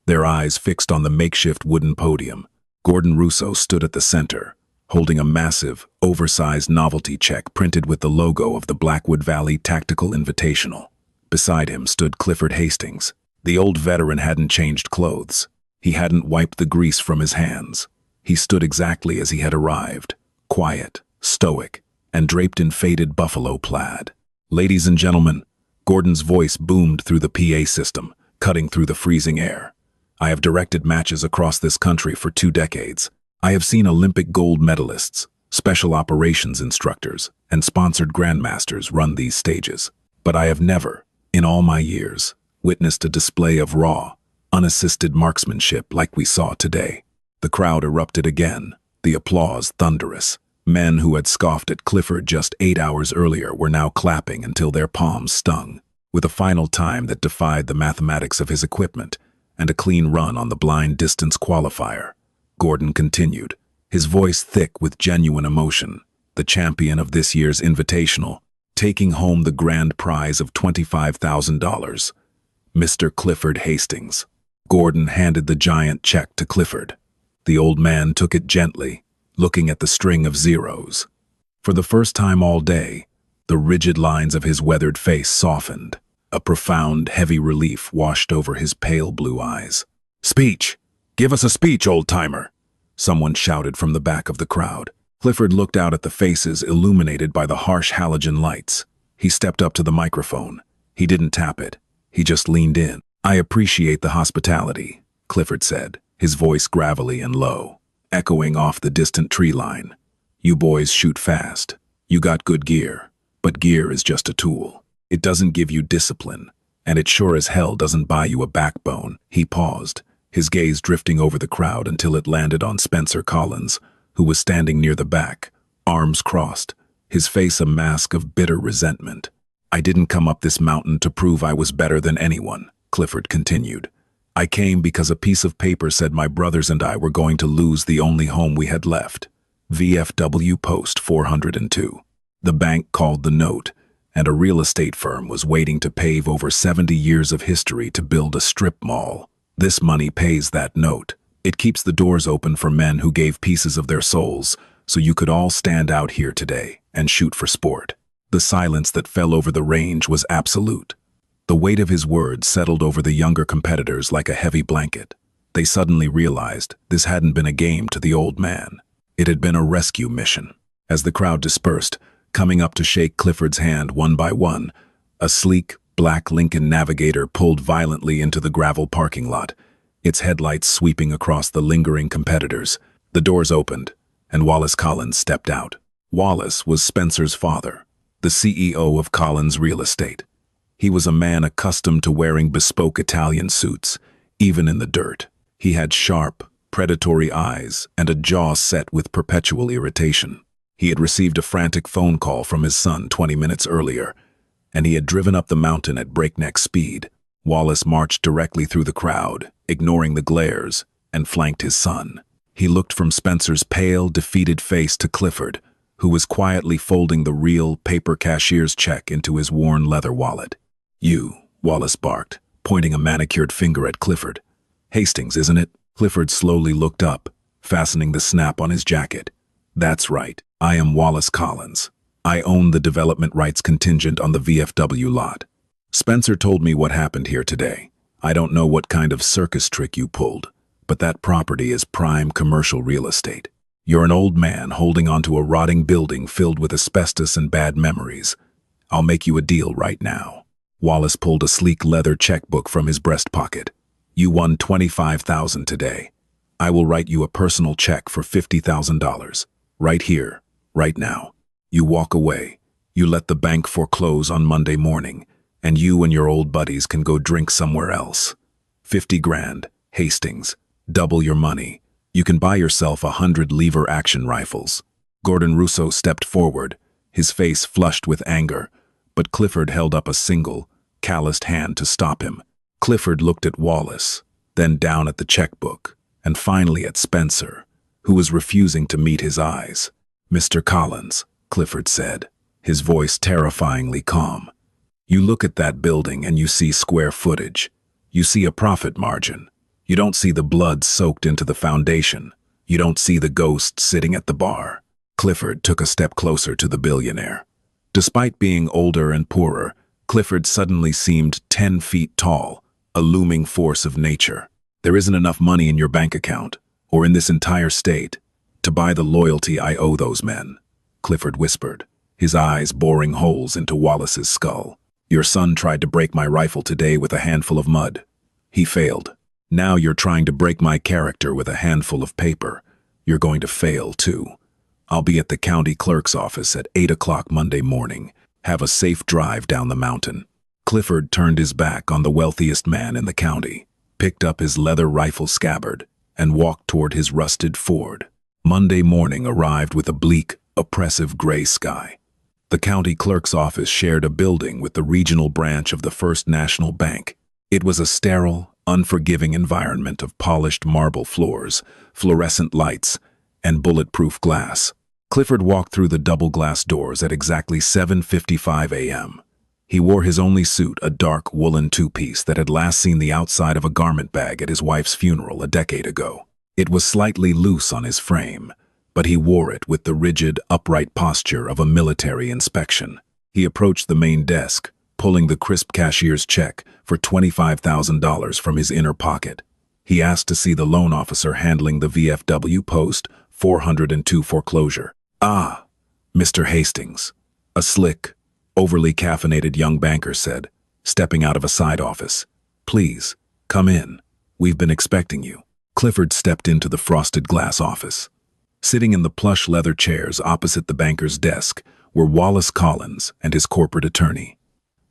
their eyes fixed on the makeshift wooden podium. Gordon Russo stood at the center, holding a massive, oversized novelty check printed with the logo of the Blackwood Valley Tactical Invitational. Beside him stood Clifford Hastings. The old veteran hadn't changed clothes. He hadn't wiped the grease from his hands. He stood exactly as he had arrived, quiet, stoic, and draped in faded buffalo plaid. Ladies and gentlemen, Gordon's voice boomed through the PA system, cutting through the freezing air. I have directed matches across this country for 2 decades. I have seen Olympic gold medalists, special operations instructors, and sponsored grandmasters run these stages. But I have never, in all my years, witnessed a display of raw, unassisted marksmanship like we saw today. The crowd erupted again, the applause thunderous. Men who had scoffed at Clifford just 8 hours earlier were now clapping until their palms stung. With a final time that defied the mathematics of his equipment and a clean run on the blind distance qualifier, Gordon continued, his voice thick with genuine emotion. The champion of this year's invitational, taking home the grand prize of $25,000, Mr. Clifford Hastings. Gordon handed the giant check to Clifford. The old man took it gently, looking at the string of zeros. For the first time all day, the rigid lines of his weathered face softened. A profound, heavy relief washed over his pale blue eyes. "Speech! Give us a speech, old-timer!" someone shouted from the back of the crowd. Clifford looked out at the faces illuminated by the harsh halogen lights. He stepped up to the microphone. He didn't tap it. He just leaned in. "I appreciate the hospitality," Clifford said, his voice gravelly and low, echoing off the distant tree line. "You boys shoot fast. You got good gear, but gear is just a tool. It doesn't give you discipline, and it sure as hell doesn't buy you a backbone." He paused, his gaze drifting over the crowd until it landed on Spencer Collins, who was standing near the back, arms crossed, his face a mask of bitter resentment. "I didn't come up this mountain to prove I was better than anyone," Clifford continued. "I came because a piece of paper said my brothers and I were going to lose the only home we had left. VFW Post 402. The bank called the note, and a real estate firm was waiting to pave over 70 years of history to build a strip mall. This money pays that note. It keeps the doors open for men who gave pieces of their souls, so you could all stand out here today and shoot for sport." The silence that fell over the range was absolute. The weight of his words settled over the younger competitors like a heavy blanket. They suddenly realized this hadn't been a game to the old man. It had been a rescue mission. As the crowd dispersed, coming up to shake Clifford's hand one by one, a sleek, black Lincoln Navigator pulled violently into the gravel parking lot, its headlights sweeping across the lingering competitors. The doors opened, and Wallace Collins stepped out. Wallace was Spencer's father, the CEO of Collins Real Estate. He was a man accustomed to wearing bespoke Italian suits, even in the dirt. He had sharp, predatory eyes and a jaw set with perpetual irritation. He had received a frantic phone call from his son 20 minutes earlier, and he had driven up the mountain at breakneck speed. Wallace marched directly through the crowd, ignoring the glares, and flanked his son. He looked from Spencer's pale, defeated face to Clifford, who was quietly folding the real paper cashier's check into his worn leather wallet. "You," Wallace barked, pointing a manicured finger at Clifford. "Hastings, isn't it?" Clifford slowly looked up, fastening the snap on his jacket. "That's right. I am Wallace Collins. I own the development rights contingent on the VFW lot. Spencer told me what happened here today. I don't know what kind of circus trick you pulled, but that property is prime commercial real estate. You're an old man holding onto a rotting building filled with asbestos and bad memories. I'll make you a deal right now." Wallace pulled a sleek leather checkbook from his breast pocket. "You won $25,000 today. I will write you a personal check for $50,000. Right here, right now. You walk away. You let the bank foreclose on Monday morning, and you and your old buddies can go drink somewhere else. 50 grand, Hastings. Double your money. You can buy yourself 100 lever action rifles." Gordon Russo stepped forward, his face flushed with anger, but Clifford held up a single, calloused hand to stop him. Clifford looked at Wallace, then down at the checkbook, and finally at Spencer, who was refusing to meet his eyes. "Mr. Collins," Clifford said, his voice terrifyingly calm. "You look at that building and you see square footage. You see a profit margin. You don't see the blood soaked into the foundation. You don't see the ghost sitting at the bar." Clifford took a step closer to the billionaire. Despite being older and poorer, Clifford suddenly seemed 10 feet tall, a looming force of nature. "There isn't enough money in your bank account, or in this entire state, to buy the loyalty I owe those men," Clifford whispered, his eyes boring holes into Wallace's skull. "Your son tried to break my rifle today with a handful of mud. He failed. Now you're trying to break my character with a handful of paper. You're going to fail, too. I'll be at the county clerk's office at 8 o'clock Monday morning. Have a safe drive down the mountain." Clifford turned his back on the wealthiest man in the county, picked up his leather rifle scabbard, and walked toward his rusted Ford. Monday morning arrived with a bleak, oppressive gray sky. The county clerk's office shared a building with the regional branch of the First National Bank. It was a sterile, unforgiving environment of polished marble floors, fluorescent lights, and bulletproof glass. Clifford walked through the double-glass doors at exactly 7:55 a.m. He wore his only suit, a dark woolen two-piece that had last seen the outside of a garment bag at his wife's funeral a decade ago. It was slightly loose on his frame, but he wore it with the rigid, upright posture of a military inspection. He approached the main desk, pulling the crisp cashier's check for $25,000 from his inner pocket. He asked to see the loan officer handling the VFW Post 402 foreclosure. "Ah, Mr. Hastings," a slick, overly caffeinated young banker said, stepping out of a side office. "Please, come in. We've been expecting you." Clifford stepped into the frosted glass office. Sitting in the plush leather chairs opposite the banker's desk were Wallace Collins and his corporate attorney.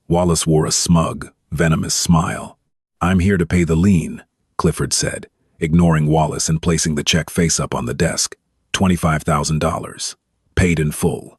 Wallace wore a smug, venomous smile. "I'm here to pay the lien," Clifford said, ignoring Wallace and placing the check face up on the desk. $25,000. Paid in full.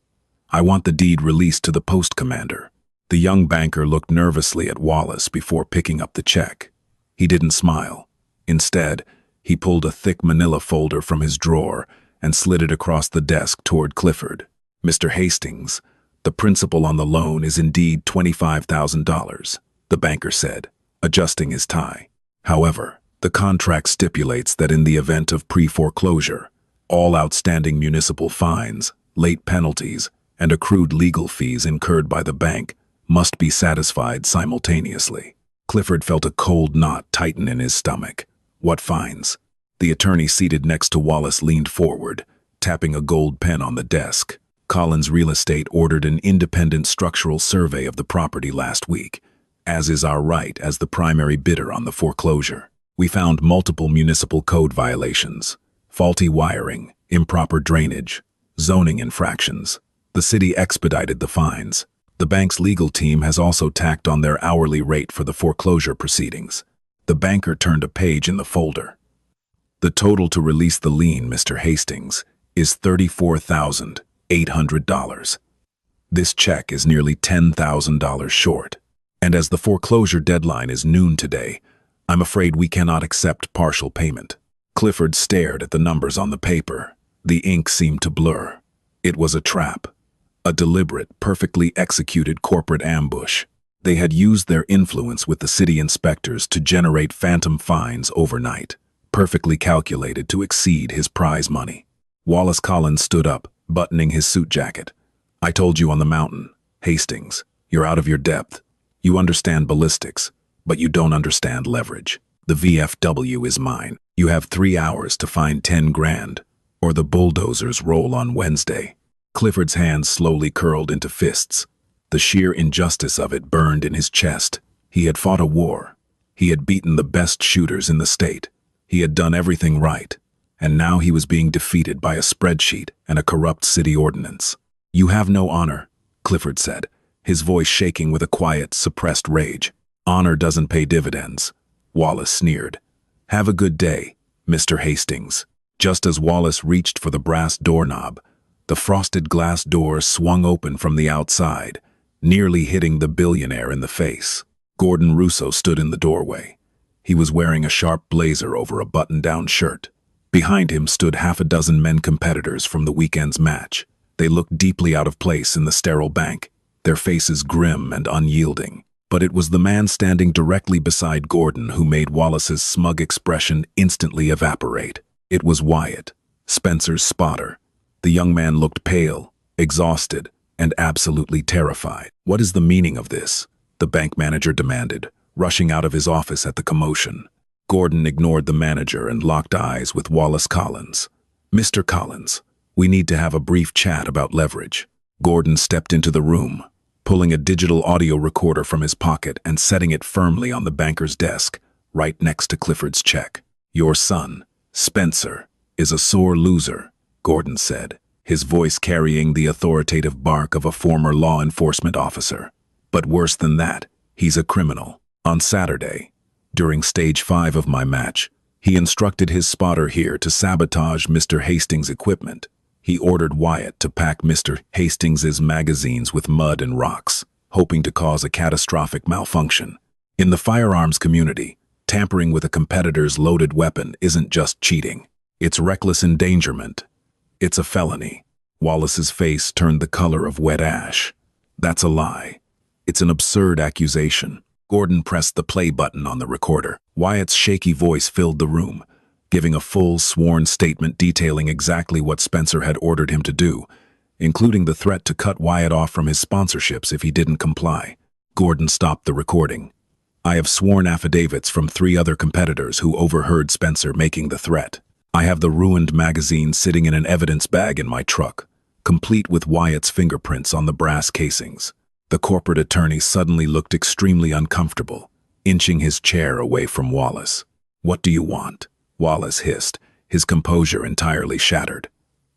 I want the deed released to the post commander." The young banker looked nervously at Wallace before picking up the check. He didn't smile. Instead, he pulled a thick manila folder from his drawer and slid it across the desk toward Clifford. "Mr. Hastings, the principal on the loan is indeed $25,000, the banker said, adjusting his tie. "However, the contract stipulates that in the event of pre-foreclosure, all outstanding municipal fines, late penalties, and accrued legal fees incurred by the bank must be satisfied simultaneously. Clifford felt a cold knot tighten in his stomach. What fines? The attorney seated next to Wallace leaned forward, tapping a gold pen on the desk. Collins Real Estate ordered an independent structural survey of the property last week, as is our right as the primary bidder on the foreclosure. We found multiple municipal code violations, faulty wiring, improper drainage, zoning infractions. The city expedited the fines. The bank's legal team has also tacked on their hourly rate for the foreclosure proceedings. The banker turned a page in the folder. The total to release the lien, Mr. Hastings, is $34,800. This check is nearly $10,000 short. And as the foreclosure deadline is noon today, I'm afraid we cannot accept partial payment. Clifford stared at the numbers on the paper. The ink seemed to blur. It was a trap. A deliberate, perfectly executed corporate ambush. They had used their influence with the city inspectors to generate phantom fines overnight, perfectly calculated to exceed his prize money. Wallace Collins stood up, buttoning his suit jacket. I told you on the mountain, Hastings, you're out of your depth. You understand ballistics, but you don't understand leverage. The VFW is mine. You have 3 hours to find 10 grand, or the bulldozers roll on Wednesday. Clifford's hands slowly curled into fists. The sheer injustice of it burned in his chest. He had fought a war. He had beaten the best shooters in the state. He had done everything right. And now he was being defeated by a spreadsheet and a corrupt city ordinance. You have no honor, Clifford said, his voice shaking with a quiet, suppressed rage. Honor doesn't pay dividends. Wallace sneered. Have a good day, Mr. Hastings. Just as Wallace reached for the brass doorknob, the frosted glass door swung open from the outside, nearly hitting the billionaire in the face. Gordon Russo stood in the doorway. He was wearing a sharp blazer over a button-down shirt. Behind him stood half a dozen men competitors from the weekend's match. They looked deeply out of place in the sterile bank, their faces grim and unyielding. But it was the man standing directly beside Gordon who made Wallace's smug expression instantly evaporate. It was Wyatt, Spencer's spotter. The young man looked pale, exhausted, and absolutely terrified. What is the meaning of this? The bank manager demanded, rushing out of his office at the commotion. Gordon ignored the manager and locked eyes with Wallace Collins. Mr. Collins, we need to have a brief chat about leverage. Gordon stepped into the room, pulling a digital audio recorder from his pocket and setting it firmly on the banker's desk, right next to Clifford's check. Your son, Spencer, is a sore loser, Gordon said, his voice carrying the authoritative bark of a former law enforcement officer. But worse than that, he's a criminal. On Saturday, during stage 5 of my match, he instructed his spotter here to sabotage Mr. Hastings' equipment. He ordered Wyatt to pack Mr. Hastings' magazines with mud and rocks, hoping to cause a catastrophic malfunction. In the firearms community, tampering with a competitor's loaded weapon isn't just cheating. It's reckless endangerment. It's a felony. Wallace's face turned the color of wet ash. That's a lie. It's an absurd accusation. Gordon pressed the play button on the recorder. Wyatt's shaky voice filled the room, giving a full, sworn statement detailing exactly what Spencer had ordered him to do, including the threat to cut Wyatt off from his sponsorships if he didn't comply. Gordon stopped the recording. I have sworn affidavits from 3 other competitors who overheard Spencer making the threat. I have the ruined magazine sitting in an evidence bag in my truck, complete with Wyatt's fingerprints on the brass casings. The corporate attorney suddenly looked extremely uncomfortable, inching his chair away from Wallace. What do you want? Wallace hissed, his composure entirely shattered.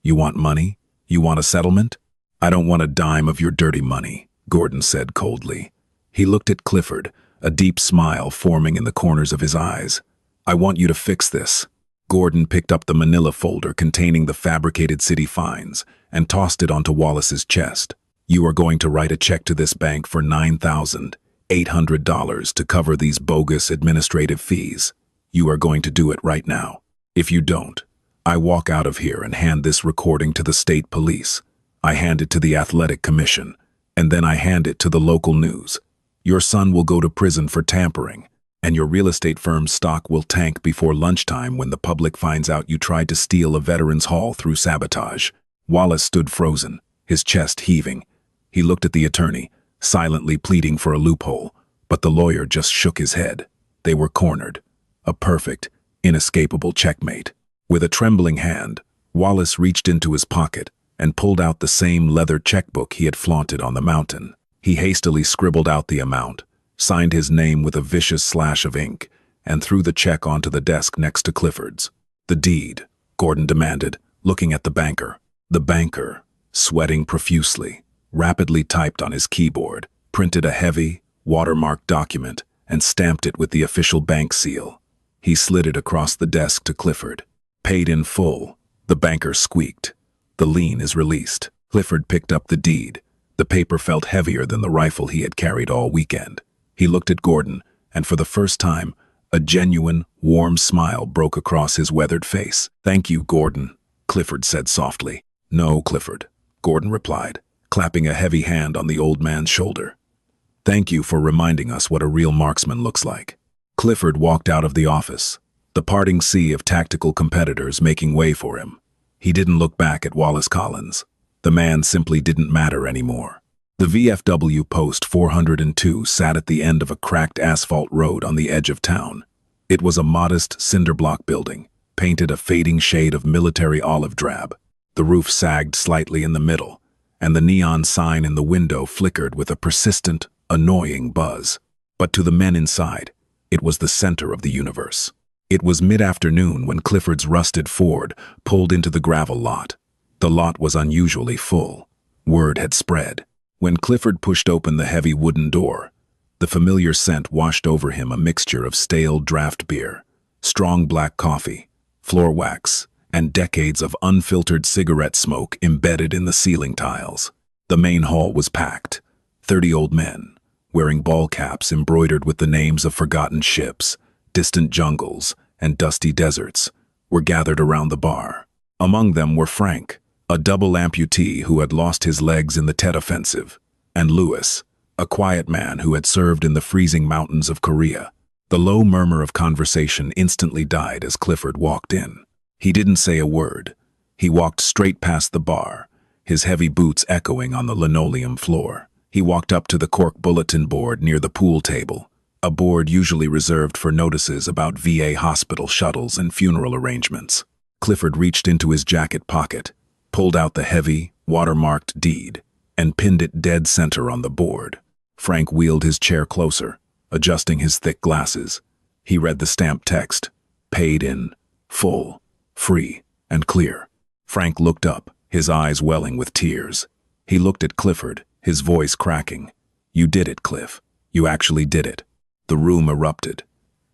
You want money? You want a settlement? I don't want a dime of your dirty money, Gordon said coldly. He looked at Clifford, a deep smile forming in the corners of his eyes. I want you to fix this. Gordon picked up the manila folder containing the fabricated city fines and tossed it onto Wallace's chest. You are going to write a check to this bank for $9,800 to cover these bogus administrative fees. You are going to do it right now. If you don't, I walk out of here and hand this recording to the state police. I hand it to the athletic commission, and then I hand it to the local news. Your son will go to prison for tampering, and your real estate firm's stock will tank before lunchtime when the public finds out you tried to steal a veterans hall through sabotage. Wallace stood frozen, his chest heaving. He looked at the attorney, silently pleading for a loophole, but the lawyer just shook his head. They were cornered. A perfect, inescapable checkmate. With a trembling hand, Wallace reached into his pocket and pulled out the same leather checkbook he had flaunted on the mountain. He hastily scribbled out the amount, signed his name with a vicious slash of ink, and threw the check onto the desk next to Clifford's. "The deed," Gordon demanded, looking at the banker. The banker, sweating profusely, rapidly typed on his keyboard, printed a heavy, watermarked document, and stamped it with the official bank seal. He slid it across the desk to Clifford. "Paid in full," the banker squeaked. "The lien is released." Clifford picked up the deed. The paper felt heavier than the rifle he had carried all weekend. He looked at Gordon, and for the first time, a genuine, warm smile broke across his weathered face. "Thank you, Gordon," Clifford said softly. "No, Clifford," Gordon replied, clapping a heavy hand on the old man's shoulder. "Thank you for reminding us what a real marksman looks like." Clifford walked out of the office, the parting sea of tactical competitors making way for him. He didn't look back at Wallace Collins. The man simply didn't matter anymore. The VFW Post 402 sat at the end of a cracked asphalt road on the edge of town. It was a modest cinder-block building, painted a fading shade of military olive drab. The roof sagged slightly in the middle, and the neon sign in the window flickered with a persistent, annoying buzz. But to the men inside, it was the center of the universe. It was mid-afternoon when Clifford's rusted Ford pulled into the gravel lot. The lot was unusually full. Word had spread. When Clifford pushed open the heavy wooden door, the familiar scent washed over him, a mixture of stale draft beer, strong black coffee, floor wax, and decades of unfiltered cigarette smoke embedded in the ceiling tiles. The main hall was packed. 30 old men, wearing ball caps embroidered with the names of forgotten ships, distant jungles, and dusty deserts, were gathered around the bar. Among them were Frank, a double amputee who had lost his legs in the Tet Offensive, and Lewis, a quiet man who had served in the freezing mountains of Korea. The low murmur of conversation instantly died as Clifford walked in. He didn't say a word. He walked straight past the bar, his heavy boots echoing on the linoleum floor. He walked up to the cork bulletin board near the pool table, a board usually reserved for notices about VA hospital shuttles and funeral arrangements. Clifford reached into his jacket pocket, pulled out the heavy, watermarked deed, and pinned it dead center on the board. Frank wheeled his chair closer, adjusting his thick glasses. He read the stamped text, "Paid in full, free, and clear." Frank looked up, his eyes welling with tears. He looked at Clifford, his voice cracking. "You did it, Cliff. You actually did it." The room erupted.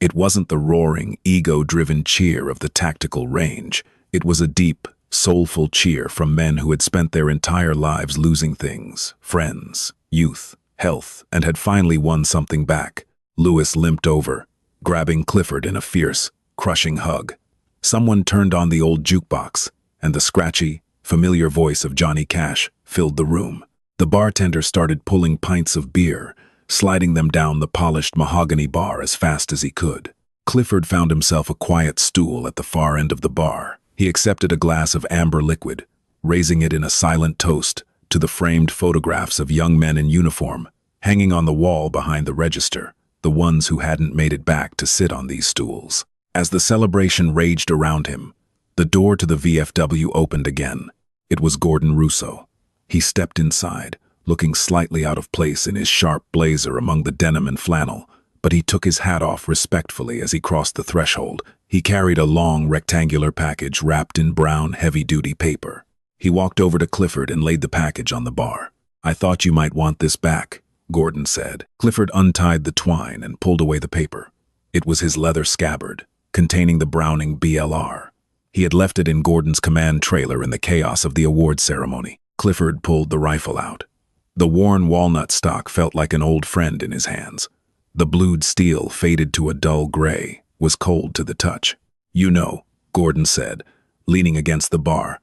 It wasn't the roaring, ego-driven cheer of the tactical range. It was a deep, soulful cheer from men who had spent their entire lives losing things, friends, youth, health, and had finally won something back. Lewis limped over, grabbing Clifford in a fierce, crushing hug. Someone turned on the old jukebox, and the scratchy, familiar voice of Johnny Cash filled the room. The bartender started pulling pints of beer, sliding them down the polished mahogany bar as fast as he could. Clifford found himself a quiet stool at the far end of the bar. He accepted a glass of amber liquid, raising it in a silent toast to the framed photographs of young men in uniform, hanging on the wall behind the register, the ones who hadn't made it back to sit on these stools. As the celebration raged around him, the door to the VFW opened again. It was Gordon Russo. He stepped inside, looking slightly out of place in his sharp blazer among the denim and flannel, but he took his hat off respectfully as he crossed the threshold. He carried a long, rectangular package wrapped in brown, heavy-duty paper. He walked over to Clifford and laid the package on the bar. "I thought you might want this back," Gordon said. Clifford untied the twine and pulled away the paper. It was his leather scabbard, containing the Browning BLR. He had left it in Gordon's command trailer in the chaos of the award ceremony. Clifford pulled the rifle out. The worn walnut stock felt like an old friend in his hands. The blued steel, faded to a dull gray, was cold to the touch. "You know," Gordon said, leaning against the bar,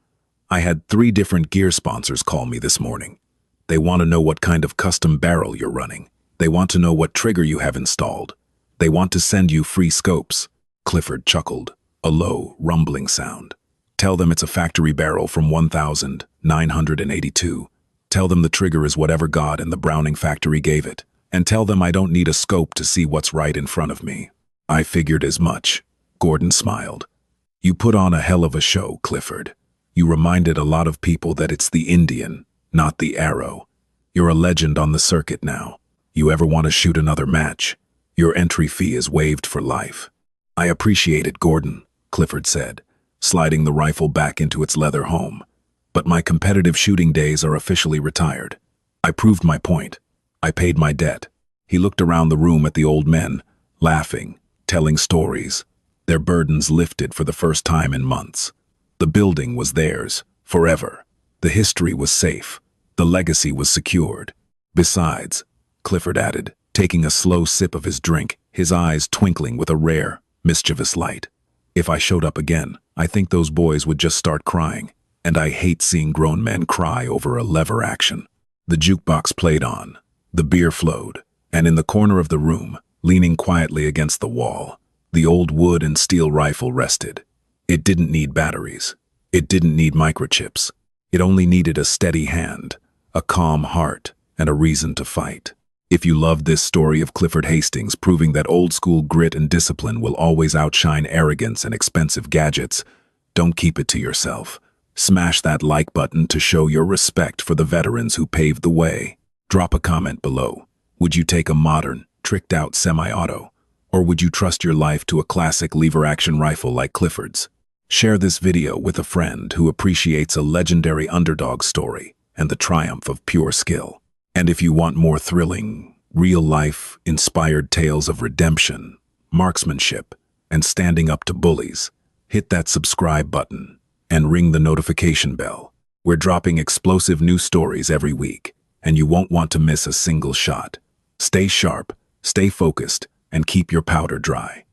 "I had 3 different gear sponsors call me this morning. They want to know what kind of custom barrel you're running. They want to know what trigger you have installed. They want to send you free scopes." Clifford chuckled, a low, rumbling sound. "Tell them it's a factory barrel from 1982. Tell them the trigger is whatever God in the Browning factory gave it. And tell them I don't need a scope to see what's right in front of me. I figured as much. Gordon smiled. You put on a hell of a show, Clifford. You reminded a lot of people that it's the Indian, not the arrow. You're a legend on the circuit now. You ever want to shoot another match? Your entry fee is waived for life. I appreciate it, Gordon, Clifford said, sliding the rifle back into its leather home. But my competitive shooting days are officially retired. I proved my point. I paid my debt. He looked around the room at the old men, laughing, telling stories. Their burdens lifted for the first time in months. The building was theirs, forever. The history was safe. The legacy was secured. Besides, Clifford added, taking a slow sip of his drink, his eyes twinkling with a rare, mischievous light. If I showed up again, I think those boys would just start crying, and I hate seeing grown men cry over a lever action. The jukebox played on. The beer flowed, and in the corner of the room, leaning quietly against the wall, the old wood and steel rifle rested. It didn't need batteries. It didn't need microchips. It only needed a steady hand, a calm heart, and a reason to fight. If you loved this story of Clifford Hastings proving that old-school grit and discipline will always outshine arrogance and expensive gadgets, don't keep it to yourself. Smash that like button to show your respect for the veterans who paved the way. Drop a comment below. Would you take a modern, tricked-out semi-auto? Or would you trust your life to a classic lever-action rifle like Clifford's? Share this video with a friend who appreciates a legendary underdog story and the triumph of pure skill. And if you want more thrilling, real-life, inspired tales of redemption, marksmanship, and standing up to bullies, hit that subscribe button and ring the notification bell. We're dropping explosive new stories every week, and you won't want to miss a single shot. Stay sharp, stay focused, and keep your powder dry.